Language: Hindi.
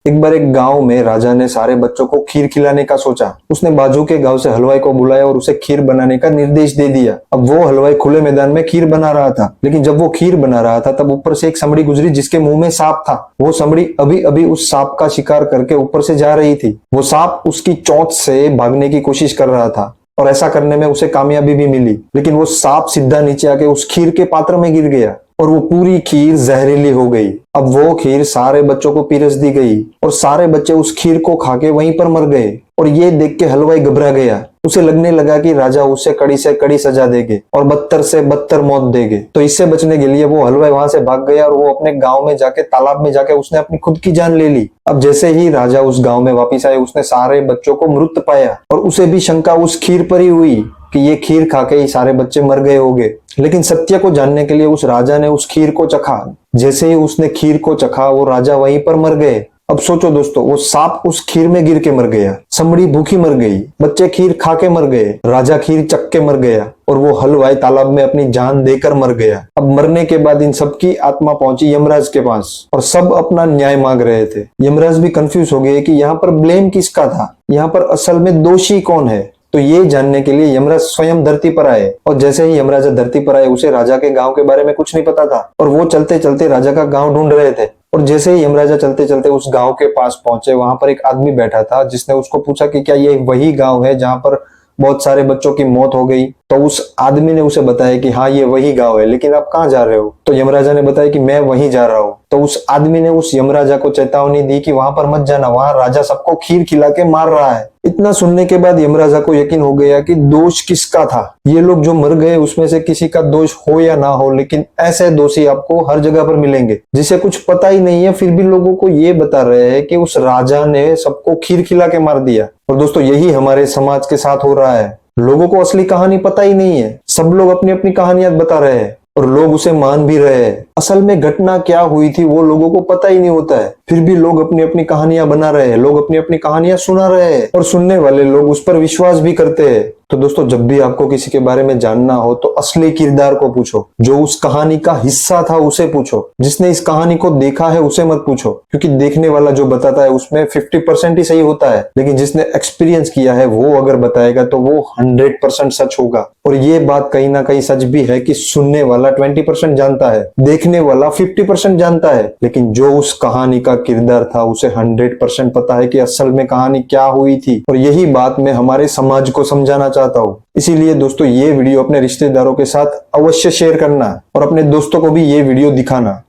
एक बार एक गांव में राजा ने सारे बच्चों को खीर खिलाने का सोचा। उसने बाजू के गांव से हलवाई को बुलाया और उसे खीर बनाने का निर्देश दे दिया। अब वो हलवाई खुले मैदान में खीर बना रहा था, लेकिन जब वो खीर बना रहा था तब ऊपर से एक समड़ी गुजरी जिसके मुंह में सांप था। वो समड़ी अभी अभी उस सांप का शिकार करके ऊपर से जा रही थी। वो सांप उसकी चोंच से भागने की कोशिश कर रहा था और ऐसा करने में उसे कामयाबी भी मिली, लेकिन वो सांप सीधा नीचे आके उस खीर के पात्र में गिर गया और वो पूरी खीर जहरीली हो गई। अब वो खीर सारे बच्चों को पीरस दी गई और सारे बच्चे उस खीर को खाके वहीं पर मर गए। और ये देख के हलवाई घबरा गया। उसे लगने लगा कि राजा उसे कड़ी से कड़ी सजा देंगे और बदतर से बदतर मौत देंगे। तो इससे बचने के लिए वो हलवाई वहां से भाग गया और वो अपने गांव में जाके तालाब में जाके उसने अपनी खुद की जान ले ली। अब जैसे ही राजा उस गांव में वापिस आए उसने सारे बच्चों को मृत पाया और उसे भी शंका उस खीर पर ही हुई कि ये खीर खाके ही सारे बच्चे मर गए होंगे। लेकिन सत्य को जानने के लिए उस राजा ने उस खीर को चखा। जैसे ही उसने खीर को चखा वो राजा वहीं पर मर गए। अब सोचो दोस्तों, वो सांप उस खीर में गिर के मर गया, समड़ी भूखी मर गई, बच्चे खीर खा के मर गए, राजा खीर चख के मर गया और वो हलवाई तालाब में अपनी जान देकर मर गया। अब मरने के बाद इन सबकी आत्मा पहुंची यमराज के पास और सब अपना न्याय मांग रहे थे। यमराज भी कंफ्यूज हो गए कि यहाँ पर ब्लेम किसका था, यहाँ पर असल में दोषी कौन है। तो ये जानने के लिए यमराज स्वयं धरती पर आए और जैसे ही यमराज धरती पर आए उसे राजा के गांव के बारे में कुछ नहीं पता था और वो चलते चलते राजा का गांव ढूंढ रहे थे। और जैसे ही यमराजा चलते चलते उस गांव के पास पहुंचे, वहां पर एक आदमी बैठा था जिसने उसको पूछा कि क्या ये वही गांव है जहां पर बहुत सारे बच्चों की मौत हो गई। तो उस आदमी ने उसे बताया कि हाँ ये वही गांव है, लेकिन आप कहाँ जा रहे हो। तो यमराजा ने बताया कि मैं वहीं जा रहा हूँ। तो उस आदमी ने उस यमराजा को चेतावनी दी कि वहां पर मत जाना, वहां राजा सबको खीर खिला के मार रहा है। इतना सुनने के बाद यमराजा को यकीन हो गया कि दोष किसका था। ये लोग जो मर गए उसमें से किसी का दोष हो या ना हो, लेकिन ऐसे दोषी आपको हर जगह पर मिलेंगे जिसे कुछ पता ही नहीं है, फिर भी लोगों को ये बता रहे हैं कि उस राजा ने सबको खीर खिला के मार दिया। और दोस्तों यही हमारे समाज के साथ हो रहा है। लोगों को असली कहानी पता ही नहीं है, सब लोग अपनी अपनी कहानियां बता रहे हैं और लोग उसे मान भी रहे हैं। असल में घटना क्या हुई थी वो लोगों को पता ही नहीं होता है, फिर भी लोग अपनी अपनी कहानियां बना रहे हैं, लोग अपनी अपनी कहानियां सुना रहे हैं और सुनने वाले लोग उस पर विश्वास भी करते हैं। तो दोस्तों जब भी आपको किसी के बारे में जानना हो तो असली किरदार को पूछो, जो उस कहानी का हिस्सा था उसे पूछो, जिसने इस कहानी को देखा है उसे मत पूछो, क्योंकि देखने वाला जो बताता है उसमें 50% ही सही होता है, लेकिन जिसने एक्सपीरियंस किया है वो अगर बताएगा तो वो 100% सच होगा। और ये बात कहीं ना कहीं सच भी है कि सुनने वाला 20% जानता है, देखने वाला 50% जानता है, लेकिन जो उस कहानी का किरदार था उसे 100% पता है कि असल में कहानी क्या हुई थी। और यही बात मैं हमारे समाज को समझाना चाहता हूँ। इसीलिए दोस्तों ये वीडियो अपने रिश्तेदारों के साथ अवश्य शेयर करना और अपने दोस्तों को भी ये वीडियो दिखाना।